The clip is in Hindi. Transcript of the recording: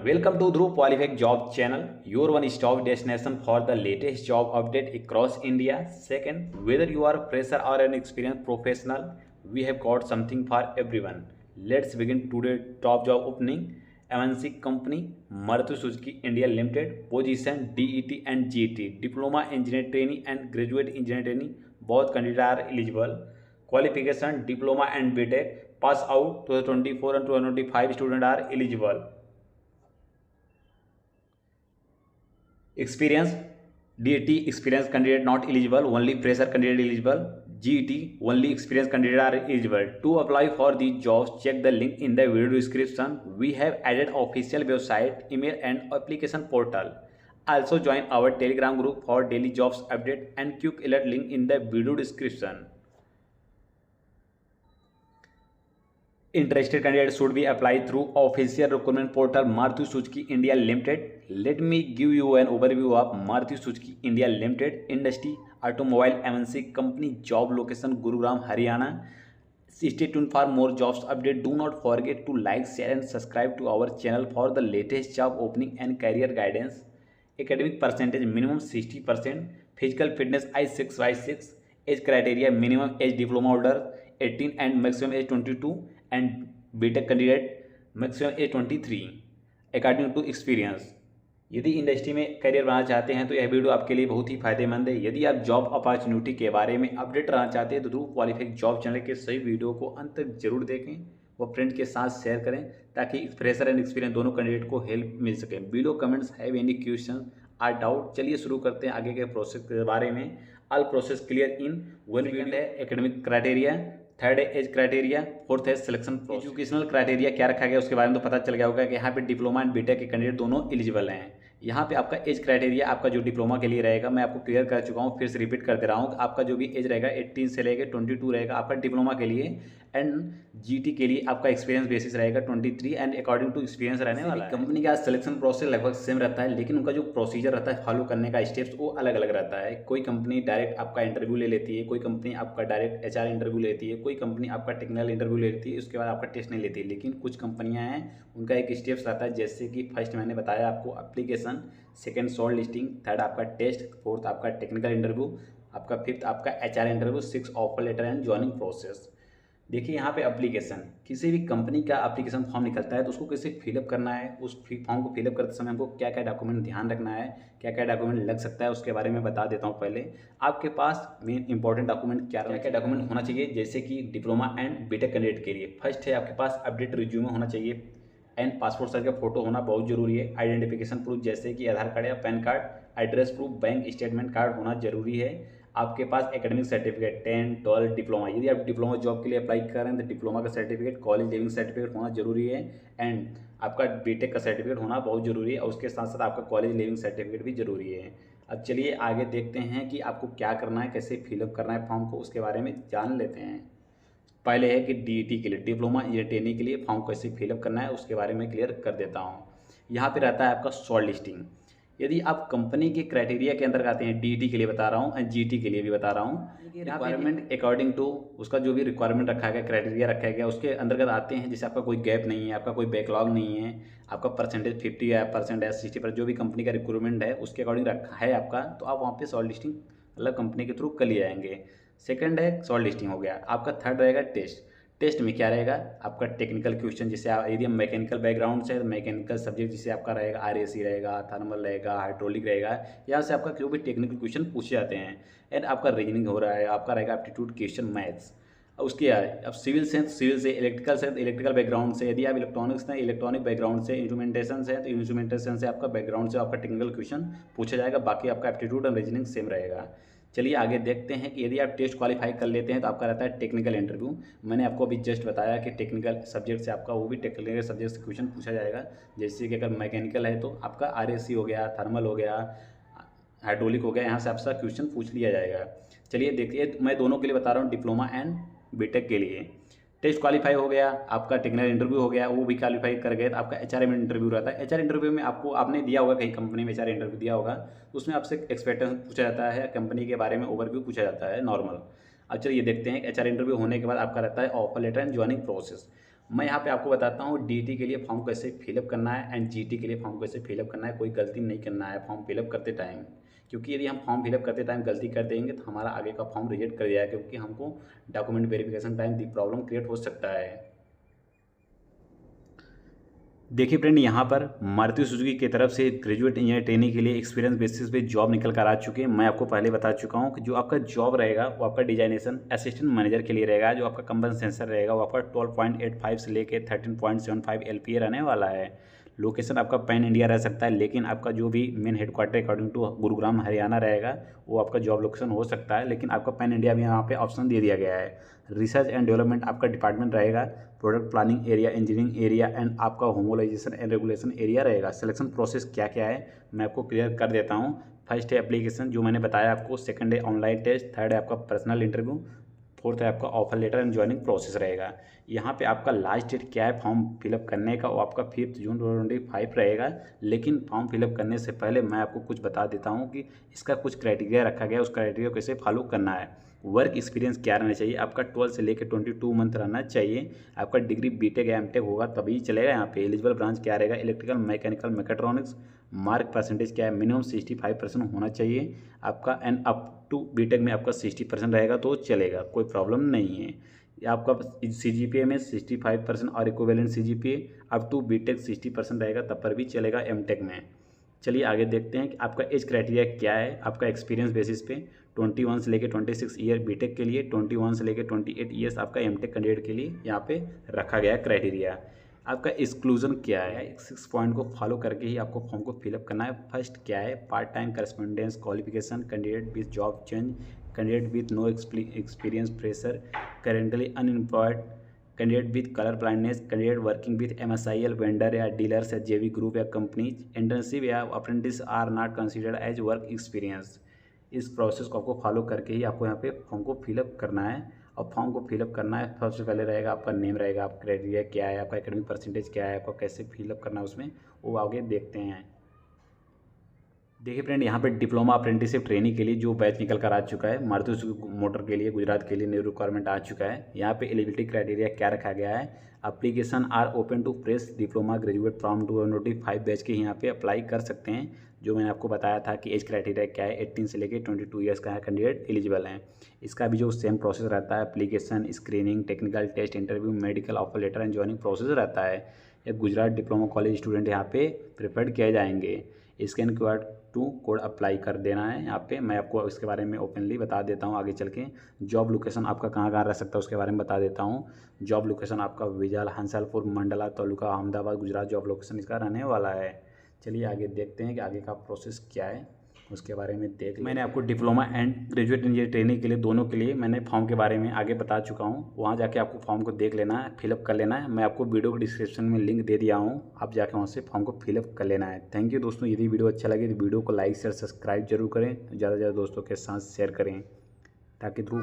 Welcome to Dhruv Qualified Job Channel, your one-stop destination for the latest job update across India. Second, whether you are a fresher or an experienced professional, we have got something for everyone. Let's begin today's top job opening. MNC company Maruti Suzuki India Limited, position DET and GET, diploma engineer trainee and graduate engineer trainee. Both candidates are eligible. Qualification diploma and BTech. Pass out 2024 and 2025 students are eligible. Experience DET experience candidate not eligible, only fresher candidate eligible. GET only experienced candidate are eligible. To apply for these jobs, check the link in the video description. We have added official website, email and application portal. Also join our Telegram group for daily jobs update and quick alert link in the video description. Interested candidates should be applied through official recruitment portal Maruti Suzuki India Limited. Let me give you an overview of Maruti Suzuki India Limited. Industry automobile MNC company, job location Gurugram, Haryana. Stay tuned for more jobs update. Do not forget to like, share and subscribe to our channel for the latest job opening and career guidance. Academic percentage minimum 60%. Physical fitness I6/6. Age criteria minimum age diploma holder 18 and maximum age 22 and BTech candidate maximum age 23 according to experience. यदि इंडस्ट्री में करियर बनाना चाहते हैं तो यह वीडियो आपके लिए बहुत ही फायदेमंद है। यदि आप जॉब अपॉर्चुनिटी के बारे में अपडेट रहना चाहते हैं तो ध्रुव क्वालिफाइड जॉब चैनल के सही वीडियो को अंत तक जरूर देखें व फ्रेंड के साथ शेयर करें ताकि फ्रेशर एंड एक्सपीरियंस दोनों कैंडिडेट को हेल्प मिल सके। Video comments have any question or doubt. चलिए शुरू करते हैं आगे के प्रोसेस के बारे में। All process clear in one week है। एकेडमिक क्राइटेरिया, थर्ड है एज क्राइटेरिया, फोर्थ है सिलेक्शन। एजुकेशनल क्राइटेरिया क्या रखा गया उसके बारे में तो पता चल गया होगा कि यहाँ पे डिप्लोमा एंड बीटेक के कैंडिडेट दोनों एलिजिबल हैं। यहाँ पे आपका एज क्राइटेरिया आपका जो डिप्लोमा के लिए रहेगा, मैं आपको क्लियर कर चुका हूँ, फिर से रिपीट कर दे रहा हूँ। आपका जो भी एज रहेगा 18 से लेकर 22 रहेगा आपका डिप्लोमा के लिए, एंड जीटी के लिए आपका एक्सपीरियंस बेसिस रहेगा 23 एंड अकॉर्डिंग टू एक्सपीरियंस रहने वाला है। कंपनी का सिलेक्शन प्रोसेस लगभग सेम रहता है, लेकिन उनका जो प्रोसीजर रहता है फॉलो करने का स्टेप्स वो अलग अलग रहता है। कोई कंपनी डायरेक्ट आपका इंटरव्यू ले लेती है, कोई कंपनी आपका डायरेक्ट एचआर इंटरव्यू लेती है, कोई कंपनी आपका टेक्निकल इंटरव्यू ले लेती है, उसके बाद आपका टेस्ट नहीं लेती है। लेकिन कुछ कंपनियां हैं उनका एक स्टेप्स रहता है, जैसे कि फर्स्ट मैंने बताया आपको application, second shortlisting, third आपका टेस्ट, फोर्थ आपका टेक्निकल इंटरव्यू, आपका फिफ्थ आपका HR interview, six offer letter and joining process. देखिए यहाँ पे एप्लीकेशन, किसी भी कंपनी का एप्लीकेशन फॉर्म निकलता है तो उसको कैसे फिलअप करना है, उस फॉर्म को फिलअप करते समय हमको क्या क्या डॉक्यूमेंट ध्यान रखना है, क्या क्या डॉक्यूमेंट लग सकता है, उसके बारे में बता देता हूँ। पहले आपके पास मेन इंपॉर्टेंट डॉक्यूमेंट क्या क्या डॉक्यूमेंट होना चाहिए, जैसे कि डिप्लोमा एंड बीटेक कैंडिडेट के लिए फर्स्ट है आपके पास अपडेट रिज्यूमे होना चाहिए एंड पासपोर्ट साइज का फोटो होना बहुत जरूरी है। आइडेंटिफिकेशन प्रूफ जैसे कि आधार कार्ड या pan card, address proof, bank statement card होना जरूरी है। आपके पास एकेडमिक सर्टिफिकेट 10, 12 डिप्लोमा, यदि आप डिप्लोमा जॉब के लिए अप्लाई कर रहे हैं तो डिप्लोमा का सर्टिफिकेट, कॉलेज लिविंग सर्टिफिकेट होना जरूरी है एंड आपका बीटेक का सर्टिफिकेट होना बहुत जरूरी है और उसके साथ साथ आपका कॉलेज लिविंग सर्टिफिकेट भी जरूरी है। अब चलिए आगे देखते हैं कि आपको क्या करना है, कैसे फिलअप करना है फॉर्म को, उसके बारे में जान लेते हैं। पहले है कि डीईटी के लिए, डिप्लोमा इंजीनियर ट्रेनिंग के लिए फॉर्म कैसे फिलअप करना है उसके बारे में क्लियर कर देता हूँ। यहाँ पे रहता है आपका शॉर्ट लिस्टिंग। यदि आप कंपनी के क्राइटेरिया के अंदर आते हैं, डीईटी के लिए बता रहा हूँ एंड जीटी के लिए भी बता रहा हूँ, रिक्वायरमेंट अकॉर्डिंग टू उसका जो भी रिक्वायरमेंट रखा गया, क्राइटेरिया रखा गया उसके अंतर्गत आते हैं। जैसे आपका कोई गैप नहीं है, आपका कोई बैकलॉग नहीं है, आपका परसेंटेज 50% है, 60%, जो भी कंपनी का रिक्रूटमेंट है उसके अकॉर्डिंग रखा है आपका, तो आप वहाँ पे शॉर्ट लिस्टिंग मतलब कंपनी के थ्रू कर लिए जाएंगे। सेकंड है शॉर्ट लिस्टिंग हो गया। आपका थर्ड रहेगा टेस्ट। टेस्ट में क्या रहेगा आपका टेक्निकल क्वेश्चन, जैसे यदि हम मैकेनिकल बैकग्राउंड से, मैकेनिकल सब्जेक्ट जैसे आपका रहेगा आरएसी रहेगा, थर्मल रहेगा, हाइड्रोलिक रहेगा, यहाँ से आपका जो भी टेक्निकल क्वेश्चन पूछे जाते हैं एंड आपका रीजनिंग हो रहा है, आपका रहेगा एप्टीट्यूड क्वेश्चन मैथ्स। उसके अब सिविल से, इलेक्ट्रिकल बैकग्राउंड से, यदि आप इलेक्ट्रॉनिक्स हैं इलेक्ट्रॉनिक बैकग्राउंड से, इंस्ट्रूमेंटेशन से तो इंस्ट्रूमेंटेशन से आपका बैकग्राउंड से आपका टेक्निकल क्वेश्चन पूछा जाएगा, बाकी आपका एप्टीट्यूड और रीजनिंग सेम रहेगा। चलिए आगे देखते हैं कि यदि आप टेस्ट क्वालिफाई कर लेते हैं तो आपका रहता है टेक्निकल इंटरव्यू। मैंने आपको अभी जस्ट बताया कि टेक्निकल सब्जेक्ट से आपका वो भी टेक्निकल सब्जेक्ट से क्वेश्चन पूछा जाएगा, जैसे कि अगर मैकेनिकल है तो आपका आरएसी हो गया, थर्मल हो गया, हाइड्रोलिक हो गया, यहाँ से आपका क्वेश्चन पूछ लिया जाएगा। चलिए देखिए, मैं दोनों के लिए बता रहा हूँ, डिप्लोमा एंड बीटेक के लिए। टेस्ट क्वालिफाई हो गया, आपका टेक्निकल इंटरव्यू हो गया, वो भी क्वालिफाई कर गए तो आपका एचआर इंटरव्यू रहता है। एचआर इंटरव्यू में आपने दिया होगा कहीं कंपनी में एचआर इंटरव्यू दिया होगा, तो उसमें आपसे एक्सपेक्टेशन पूछा जाता है, कंपनी के बारे में ओवरव्यू पूछा जाता है नॉर्मल। अब चलिए देखते हैं एचआर इंटरव्यू होने के बाद आपका रहता है offer letter and joining process. मैं यहाँ पे आपको बताता हूँ डीटी के लिए फॉर्म कैसे फिलअप करना है एंड जीटी के लिए फॉर्म कैसे फिलअप करना है। कोई गलती नहीं करना है फॉर्म फिलअप करते टाइम, क्योंकि यदि हम फॉर्म फिलअप करते टाइम गलती कर देंगे तो हमारा आगे का फॉर्म रिजेक्ट कर दिया, क्योंकि हमको document verification time problem create हो सकता है। देखिए फ्रेंड, यहाँ पर मारुति सुजुकी की तरफ से ग्रेजुएट इंजीनियर ट्रेनिंग के लिए एक्सपीरियंस बेसिस पे जॉब निकल कर आ चुके हैं। मैं आपको पहले बता चुका हूँ कि जो आपका जॉब रहेगा वो आपका डिजाइनेशन असिस्टेंट मैनेजर के लिए रहेगा। जो आपका कंपनसेशन रहेगा वो आपका 12.85 से लेके 13.75 LPA रहने वाला है। लोकेशन आपका पैन इंडिया रह सकता है, लेकिन आपका जो भी main headquarter according to Gurugram Haryana रहेगा वो आपका जॉब लोकेशन हो सकता है, लेकिन आपका पैन इंडिया भी यहाँ पे ऑप्शन दे दिया गया है। रिसर्च एंड डेवलपमेंट आपका डिपार्टमेंट रहेगा, product planning area, engineering area and आपका होमोलाइजेशन एंड रेगुलेशन एरिया रहेगा। सिलेक्शन प्रोसेस क्या क्या है मैं आपको क्लियर कर देता हूँ। फर्स्ट है एप्लीकेशन, जो मैंने बताया आपको। सेकंड है ऑनलाइन टेस्ट। थर्ड है आपका पर्सनल इंटरव्यू। फोर्थ है आपका offer letter and joining process रहेगा। यहाँ पे आपका लास्ट डेट क्या है फॉर्म फिलअप करने का, वो आपका 5 जून 2025 रहेगा। लेकिन फॉर्म फिलअप करने से पहले मैं आपको कुछ बता देता हूँ कि इसका कुछ क्राइटेरिया रखा गया है, उस क्राइटेरिया को कैसे फॉलो करना है। वर्क एक्सपीरियंस क्या रहना चाहिए, आपका 12 से लेकर 22 मंथ रहना चाहिए। आपका डिग्री बीटेक या एमटेक होगा तभी चलेगा। यहाँ पे एलिजिबल ब्रांच क्या रहेगा, electrical, mechanical, mechatronics. Mark percentage क्या है, मिनिमम 65% होना चाहिए आपका, एंड अप टू बीटेक में आपका 60% रहेगा तो चलेगा, कोई प्रॉब्लम नहीं है। आपका CGPA में 65% और equivalent CGPA up to BTech 60% रहेगा, तब पर भी चलेगा एमटेक में। चलिए आगे देखते हैं कि आपका एज क्राइटेरिया क्या है। आपका एक्सपीरियंस बेसिस पे 21 से लेकर 26 ईयर बीटेक के लिए, 21 से लेकर 28 ईयर्स आपका एमटेक कैंडिडेट के लिए यहाँ पे रखा गया क्राइटेरिया। आपका एक्सक्लूजन क्या है, 6 पॉइंट को फॉलो करके ही आपको फॉर्म को फिलअप करना है। फर्स्ट क्या है, part time correspondence qualification, candidate with job change, candidate with no experience fresher, currently unemployed, candidate with colour blindness, candidate working with MSIL vendor या डीलर्स या JV ग्रुप या कंपनीज, इंटर्नशिप या apprentice are not considered as work experience. इस प्रोसेस को आपको फॉलो करके ही आपको यहाँ पे फॉर्म को फिलअप करना है। और फॉर्म को फिलअप करना है, सबसे पहले रहेगा आपका नेम रहेगा, आपका क्राइटेरिया क्या है, आपका एकेडमिक परसेंटेज क्या है, आपको कैसे फिलअप करना है उसमें, वो आगे देखते हैं। देखिए फ्रेंड, यहाँ पे डिप्लोमा अप्रेंटिसशिप ट्रेनिंग के लिए जो बैच निकल कर आ चुका है मारुति सुजुकी मोटर के लिए, गुजरात के लिए न्यू रिक्वायरमेंट आ चुका है। यहाँ पे एलिजिबिलिटी क्राइटेरिया क्या रखा गया है, application are open to fresh diploma graduate from 2025 batch के यहाँ पे अप्लाई कर सकते हैं। जो मैंने आपको बताया था कि एज क्राइटेरिया क्या है, 18 से लेकर 22 ईयर्स का कैंडिडेट एलिजिबल है। इसका भी जो सेम प्रोसेस रहता है, application, screening, technical test, interview, medical, offer letter and joining process रहता है। ये गुजरात डिप्लोमा कॉलेज स्टूडेंट यहाँ पे प्रिफर्ड किए जाएंगे। Scan QR to code apply कर देना है। यहाँ पे मैं आपको इसके बारे में ओपनली बता देता हूँ आगे चल के। जॉब लोकेशन आपका कहाँ कहाँ रह सकता है उसके बारे में बता देता हूँ। जॉब लोकेशन आपका विजाल, हंसलपुर, मंडला तालुका, अहमदाबाद, गुजरात जॉब लोकेशन इसका रहने वाला है। चलिए आगे देखते हैं कि आगे का प्रोसेस क्या है, उसके बारे में देख। मैंने आपको diploma and graduate engineer training के लिए, दोनों के लिए मैंने फॉर्म के बारे में आगे बता चुका हूँ। वहाँ जाके आपको फॉर्म को देख लेना है, फिलअप कर लेना है। मैं आपको वीडियो को डिस्क्रिप्शन में लिंक दे दिया हूँ, आप जाके वहाँ से फॉर्म को फिलअप कर लेना है। थैंक यू दोस्तों। यदि वीडियो अच्छा लगे तो वीडियो को लाइक शेयर सब्सक्राइब जरूर करें, ज़्यादा से ज़्यादा दोस्तों के साथ शेयर करें ताकि थ्रू